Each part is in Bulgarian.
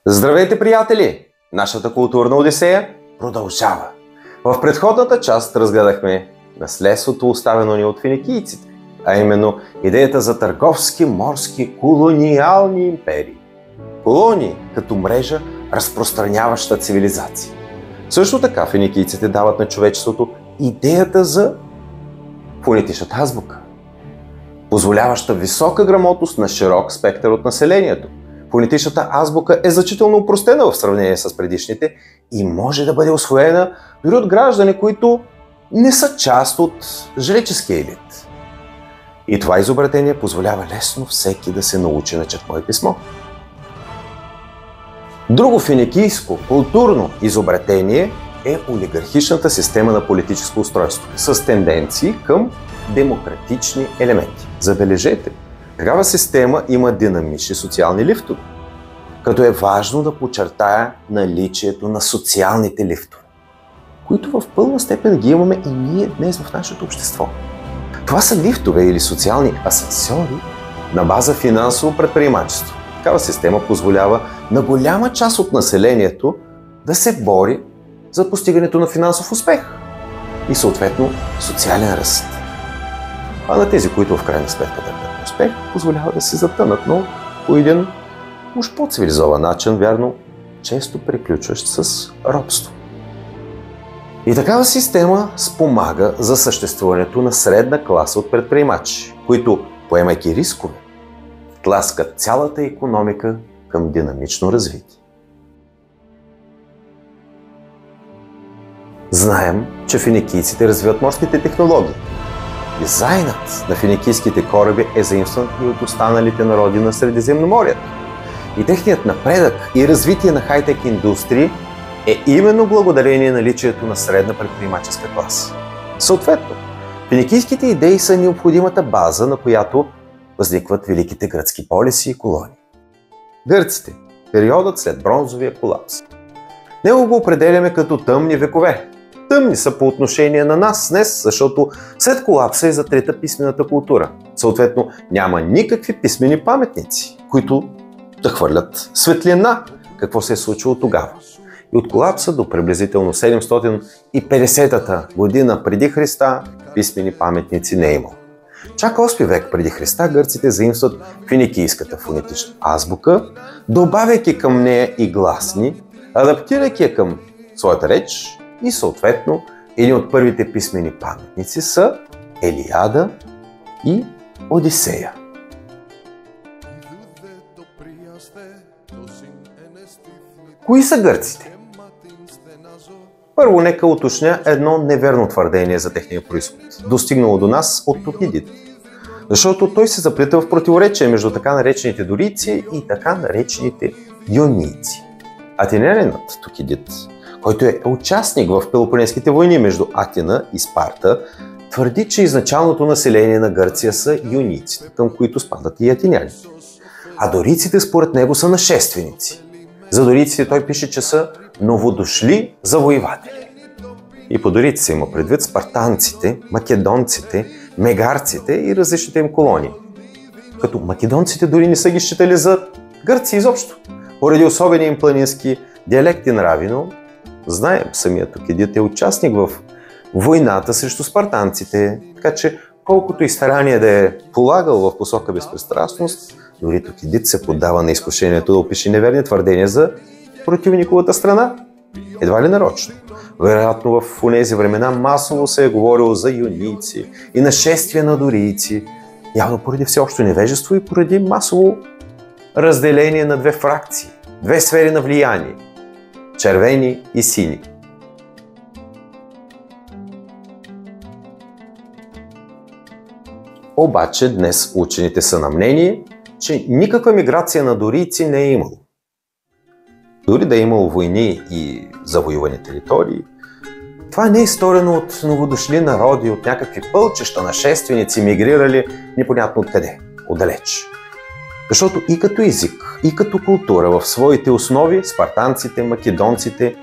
Здравейте, приятели! Нашата културна одисея продължава. В предходната част разгледахме наследството, оставено ни от финикийците, а именно идеята за търговски, морски, колониални империи. Колонии като мрежа, разпространяваща цивилизация. Също така финикийците дават на човечеството идеята за фонетичната азбука, позволяваща висока грамотност на широк спектър от населението. Фонетичната азбука е значително упростена в сравнение с предишните и може да бъде усвоена дори от граждани, които не са част от жреческия елит. И това изобретение позволява лесно всеки да се научи на четмо и писмо. Друго финикийско културно изобретение е олигархичната система на политическо устройство с тенденции към демократични елементи. Забележете, такава система има динамични социални лифтове, като е важно да подчертая наличието на социалните лифтове, които в пълна степен ги имаме и ние днес в нашето общество. Това са лифтове или социални асансьори на база финансово предприемачество. Такава система позволява на голяма част от населението да се бори за постигането на финансов успех и съответно социален ръст. А на тези, които в крайна сметка търпят успех, позволява да се затънат, но по един уж по-цивилизован начин, вярно, често приключващ с робство. И такава система спомага за съществуването на средна класа от предприемачи, които, поемайки рискове, тласкат цялата икономика към динамично развитие. Знаем, че финикийците развиват морските технологии. Дизайнът на финикийските кораби е заимстван и от останалите народи на Средиземноморието. И техният напредък и развитие на хай-тек индустрии е именно благодарение наличието на средна предприемаческа класа. Съответно, финикийските идеи са необходимата база, на която възникват великите гръцки полиси и колонии. Гърците – периодът след бронзовия колапс. Него го определяме като тъмни векове. Тъмни са по отношение на нас днес, защото след колапса е затрита писмената култура. Съответно, няма никакви писмени паметници, които да хвърлят светлина какво се е случило тогава. И от колапса до приблизително 750-та година преди Христа писмени паметници не е имало. Чак 8 век преди Христа гърците заимстват финикийската фонетична азбука, добавяйки към нея и гласни, адаптирайки я към своята реч и съответно един от първите писмени паметници са Илиада и Одисея. Кои са гърците? Първо нека уточня едно неверно твърдение за техния произход, достигнало до нас от Тукидид. Защото той се заплита в противоречие между така наречените дорийци и така наречените ионийци. Атинянинът Тукидид, който е участник в Пелопонеските войни между Атина и Спарта, твърди, че изначалното население на Гърция са ионийците, към които спадат и атиняните. А дорийците според него са нашественици. За дорийците той пише, че са новодошли завоеватели. И по дорийци се има предвид спартанците, македонците, мегарците и различните им колонии. Като македонците дори не са ги считали за гърци изобщо, поради особени им планински диалекти нрави, но знаем, самият Тукидид е участник в войната срещу спартанците, така че колкото и старание да е полагал в посока безпристрастност, дори Тукидид се поддава на изкушението да опише неверни твърдения за противниковата страна. Едва ли нарочно. Вероятно в онези времена масово се е говорило за ионийци и нашествия на дорийци, явно поради всеобщо невежество и поради масово разделение на две фракции, две сфери на влияние – червени и сини. Обаче днес учените са на мнение, че никаква миграция на дорийци не е имало. Дори да е имало войни и завоювани територии, това не е сторено от новодошли народи, от някакви пълчеща нашественици, мигрирали непонятно откъде, отдалеч. Защото и като език, и като култура в своите основи спартанците, македонците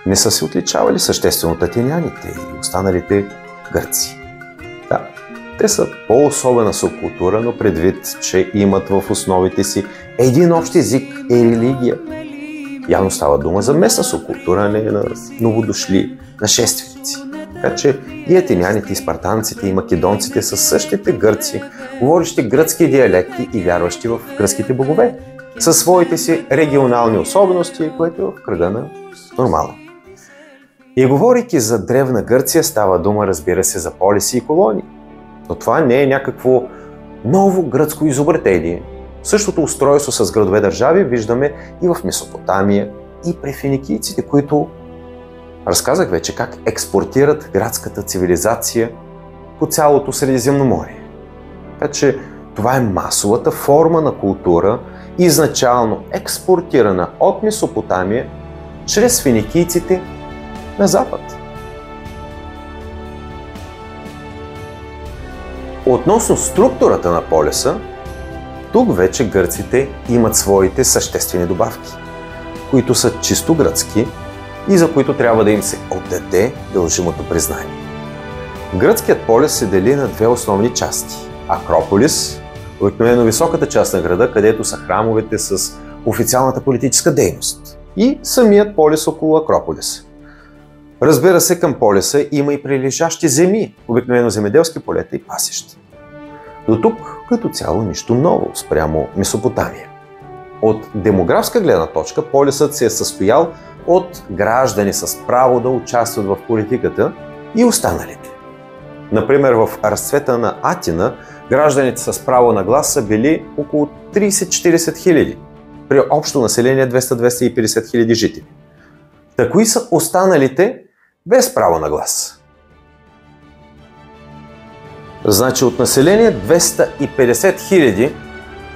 не са се отличавали съществено от атиняните и останалите гърци. Да, те са по-особена субкултура, но предвид, че имат в основите си един общ език и религия, Явно става дума за местна субкултура, а не на новодошли нашественици. Така че и атиняните, и спартанците, и македонците са същите гърци, говорещи гръцки диалекти и вярващи в гръцките богове, със своите си регионални особености, което е в кръга на нормално. И говорейки за древна Гърция, става дума, разбира се, за полиси и колонии. Но това не е някакво ново гръцко изобретение. Същото устройство с градове-държави виждаме и в Месопотамия, и при финикийците, които разказах вече как експортират градската цивилизация по цялото Средиземноморие. Така че това е масовата форма на култура, изначално експортирана от Месопотамия чрез финикийците на запад. Относно структурата на полиса, тук вече гърците имат своите съществени добавки, които са чисто гръцки и за които трябва да им се отдаде дължимото признание. Гръцкият полис се дели на две основни части. Акрополис, обикновено високата част на града, където са храмовете с официалната политическа дейност, и самият полис около Акрополис. Разбира се, към полиса има и прилежащи земи, обикновено земеделски полета и пасища. До тук като цяло нищо ново спрямо Месопотамия. От демографска гледна точка полисът се е състоял от граждани с право да участват в политиката и останалите. Например, в разцвета на Атина гражданите с право на глас са били около 30-40 хиляди, при общо население 200-250 хиляди жители. Та кои са останалите без право на глас? Значи от население 250 хиляди,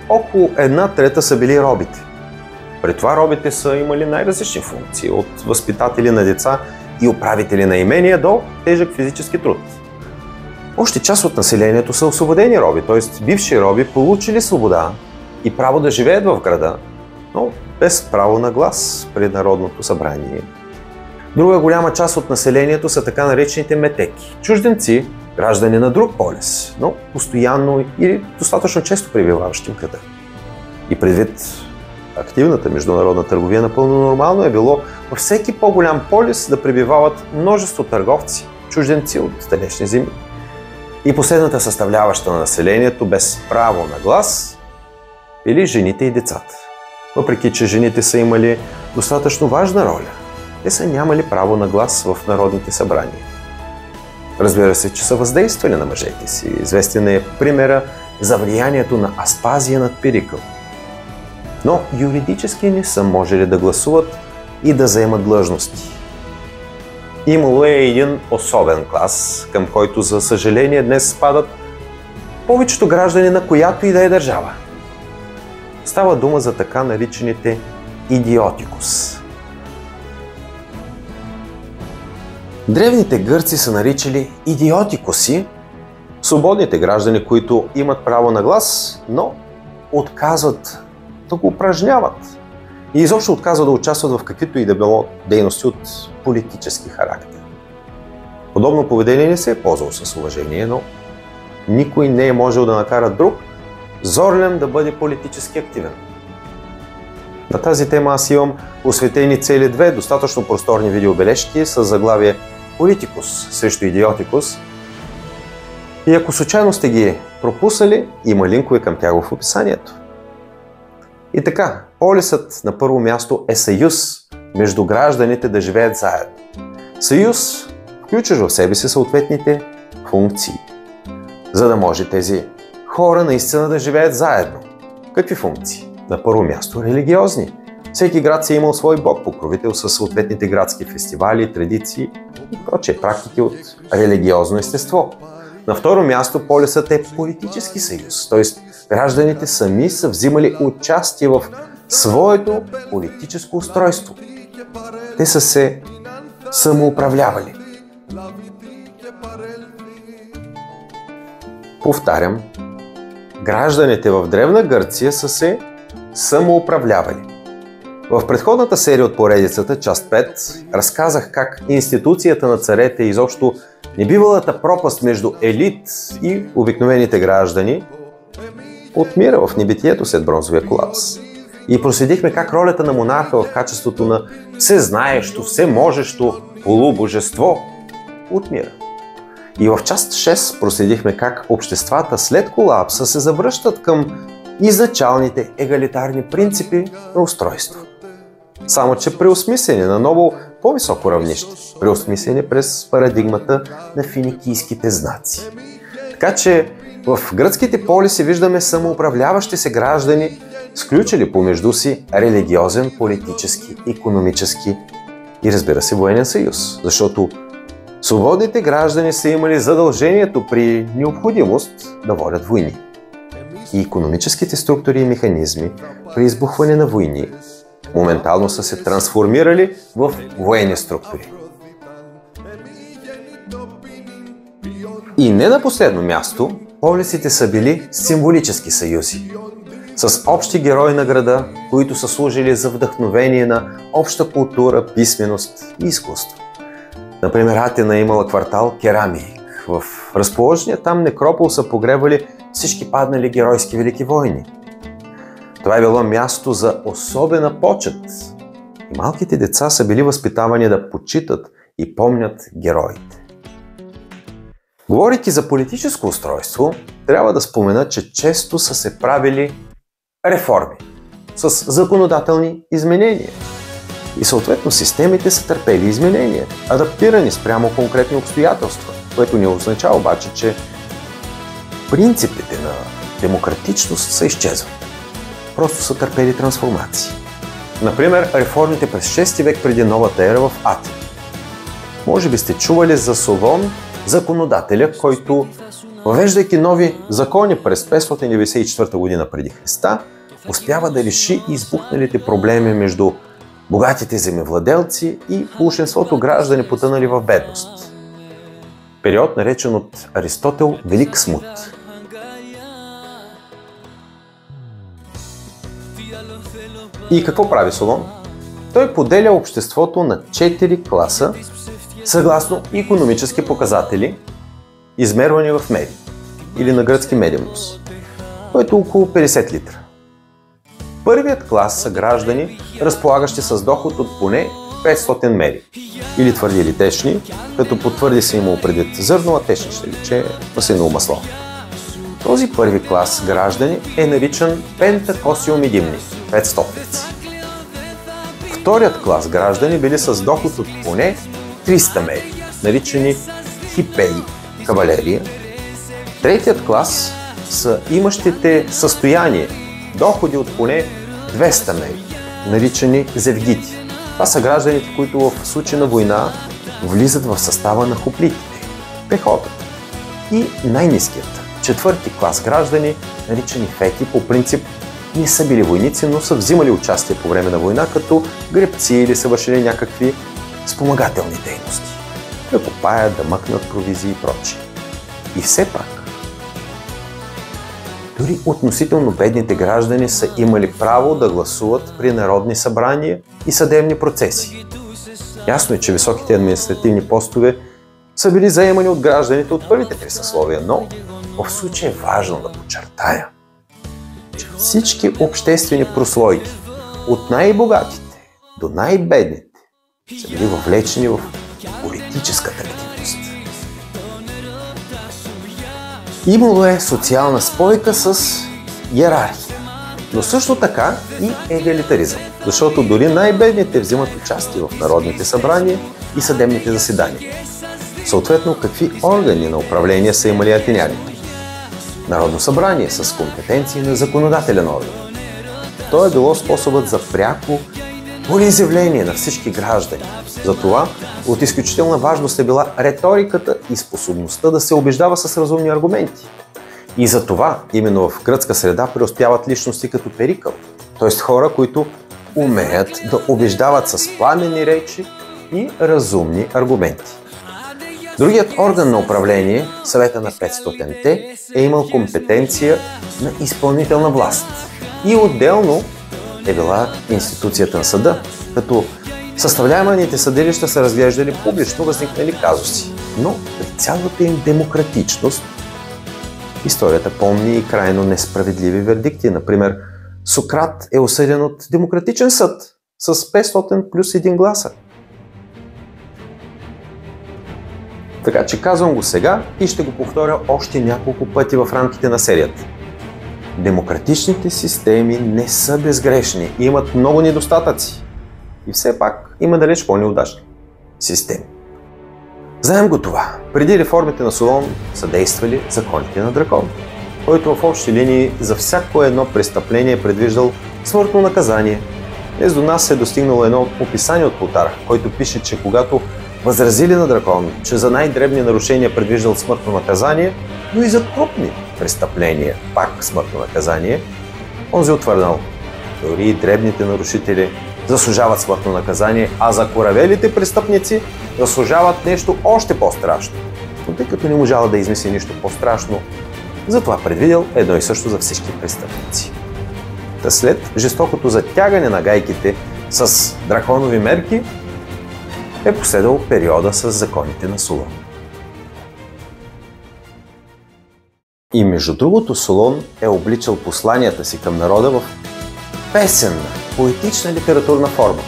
около 1/3 са били робите. При това робите са имали най-различни функции, от възпитатели на деца и управители на имения до тежък физически труд. Още част от населението са освободени роби, т.е. бивши роби получили свобода и право да живеят в града, но без право на глас пред Народното събрание. Друга голяма част от населението са така наречените метеки, чужденци, граждани на друг полис, но постоянно или достатъчно често пребиваващи в града. И предвид активната международна търговия, напълно нормално е било във всеки по-голям полис да пребивават множество търговци, чужденци от далечни земи. И последната съставляваща на населението без право на глас били жените и децата. Въпреки че жените са имали достатъчно важна роля, те са нямали право на глас в народните събрания. Разбира се, че са въздействали на мъжете си. Известен е примера за влиянието на Аспазия над Перикъл. Но юридически не са можели да гласуват и да заемат длъжности. Имало е един особен клас, към който за съжаление днес спадат повечето граждани на която и да е държава. Става дума за така наричаните идиотикус. Древните гърци са наричали идиотикуси свободните граждани, които имат право на глас, но отказват да го упражняват и изобщо отказват да участват в каквито и да било дейности от политически характер. Подобно поведение не се е ползвало с уважение, но никой не е можел да накара друг зорлен да бъде политически активен. На тази тема аз имам посветени цели две достатъчно просторни видеобележки с заглавие Политикус срещу идиотикус. И ако случайно сте ги пропуснали, има линкове към тях в описанието. И така, полисът на първо място е съюз между гражданите да живеят заедно. Съюз включваш в себе си съответните функции, за да може тези хора наистина да живеят заедно. Какви функции? На първо място религиозни. Всеки град си е имал свой бог покровител със съответните градски фестивали, традиции и прочие практики от религиозно естество. На второ място полисът е политически съюз, т.е. гражданите сами са взимали участие в своето политическо устройство. Те са се самоуправлявали. Повтарям, гражданите в Древна Гърция са се самоуправлявали. В предходната серия от поредицата, част 5, разказах как институцията на царете и изобщо небивалата пропаст между елит и обикновените граждани отмира в небитието след бронзовия колапс. и проследихме как ролята на монарха в качеството на всезнаещо, всеможещо полубожество отмира. И в част 6 проследихме как обществата след колапса се завръщат към изначалните егалитарни принципи на устройство. Само че преосмислени на ново по-високо равнище, преосмислени през парадигмата на финикийските знаци. Така че в гръцките полиси виждаме самоуправляващи се граждани, сключили помежду си религиозен, политически, икономически и, разбира се, военен съюз, защото свободните граждани са имали задължението при необходимост да водят войни. И икономическите структури и механизми при избухване на войни моментално са се трансформирали в военни структури. И не на последно място, полисите са били символически съюзи, с общи герои на града, които са служили за вдъхновение на обща култура, писменост и изкуство. Например, Атина е имала квартал Керамик. В разположения там некропол са погребали всички паднали геройски велики войни. Това е било място за особена почет. И малките деца са били възпитавани да почитат и помнят героите. Говорейки за политическо устройство, трябва да спомена, че често са се правили реформи с законодателни изменения. И съответно системите са търпели изменения, адаптирани спрямо конкретни обстоятелства, което не означава обаче, че принципите на демократичност са изчезвали. Просто са търпели трансформации. Например, реформите през 6 век преди новата ера в Атина. Може би сте чували за Солон, законодателя, който, въвеждайки нови закони през 594 година преди Христа, успява да реши избухналите проблеми между богатите земевладелци и болшинството граждани, потънали в бедност. Период, наречен от Аристотел Велик смут. И какво прави Солон? Той поделя обществото на 4 класа, съгласно икономически показатели, измервани в меди, или на гръцки медиумус, което е около 50 литра. Първият клас са граждани, разполагащи с доход от поне 500 меди, или твърди или течни, като по твърди се имало предвид зърно, а течни ще рече маслиново масло. Този първи клас граждани е наричан пентакосиомидимни, 500-ци. Вторият клас граждани били с доход от поне 300 меди, наричани хипеи, кавалерия. Третият клас са имащите състояние, доходи от поне 200 меди, наричани зевгити. Това са гражданите, които в случай на война влизат в състава на хоплитите, пехотата. И най-ниският, четвърти клас граждани, наричани фети, по принцип не са били войници, но са взимали участие по време на война като гребци или са вършили някакви спомагателни дейности. Да копаят, да мъкнат провизии и прочие. И все пак, дори относително бедните граждани са имали право да гласуват при народни събрания и съдебни процеси. Ясно е, че високите административни постове са били заемани от гражданите от първите 3 съсловия, но в случая е важно да подчертая, че всички обществени прослойки, от най-богатите до най-бедните, са били въвлечени в политическата активност. Имало е социална спойка с иерархия, но също така и егалитаризъм, защото дори най-бедните взимат участие в народните събрания и съдебните заседания. Съответно, какви органи на управление са имали атиняните? Народно събрание с компетенции на законодателен орган. То е било способът за пряко волеизявление на всички граждани. Затова от изключителна важност е била риториката и способността да се убеждава с разумни аргументи. И за това именно в гръцка среда преуспяват личности като Перикъл, т.е. хора, които умеят да убеждават с пламенни речи и разумни аргументи. Другият орган на управление, Съвета на 500-те, е имал компетенция на изпълнителна власт. И отделно е била институцията на съда, като съставляваните съдилища са разглеждали публично възникнали казуси. Но при цялата им демократичност историята помни и крайно несправедливи вердикти. Например, Сократ е осъден от демократичен съд с 500 плюс 1 гласа. Така че казвам го сега и ще го повторя още няколко пъти в рамките на серията. Демократичните системи не са безгрешни и имат много недостатъци. И все пак има далеч по-неудачни системи. Знаем го това. Преди реформите на Солон са действали законите на Дракон, който в общи линии за всяко едно престъпление е предвиждал смъртно наказание. Днес до нас е достигнало едно описание от Плутарх, който пише, че когато възразили на Дракон, че за най-дребни нарушения предвиждал смъртно наказание, но и за крупни престъпления пак смъртно наказание, онзи утвърднал: дори и дребните нарушители заслужават смъртно наказание, а закоравелите престъпници заслужават нещо още по-страшно. Но тъй като не можала да измисли нищо по-страшно, затова предвидел едно и също за всички престъпници. Та след жестокото затягане на гайките с драконови мерки е последвал периода с законите на Солон. И между другото, Солон е обличал посланията си към народа в песенна, поетична литературна форма,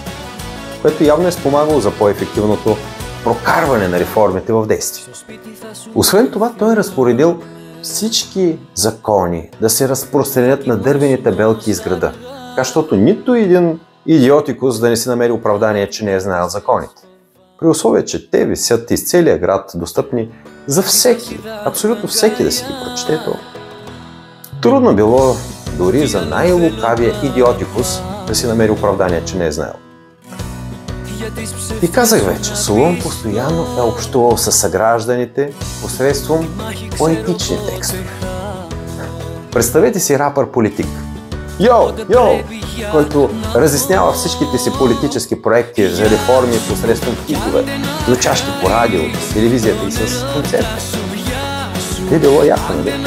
което явно е спомагало за по-ефективното прокарване на реформите в действие. Освен това, той е разпоредил всички закони да се разпространят на дървени табелки из града, така щото нито един идиотикус да не си намери оправдание, че не е знаел законите. При условие, че те висят из целия град, достъпни за всеки, абсолютно всеки да си ги прочете, то трудно било дори за най-лукавия идиотикус да си намери оправдание, че не е знаел. И казах вече, Солон постоянно е общувал със съгражданите посредством поетични текстове. Представете си рапър-политик, който разяснява всичките си политически проекти за реформи посредством хитове, звучащи по радио, телевизията и с концерти. Би било яко, нали?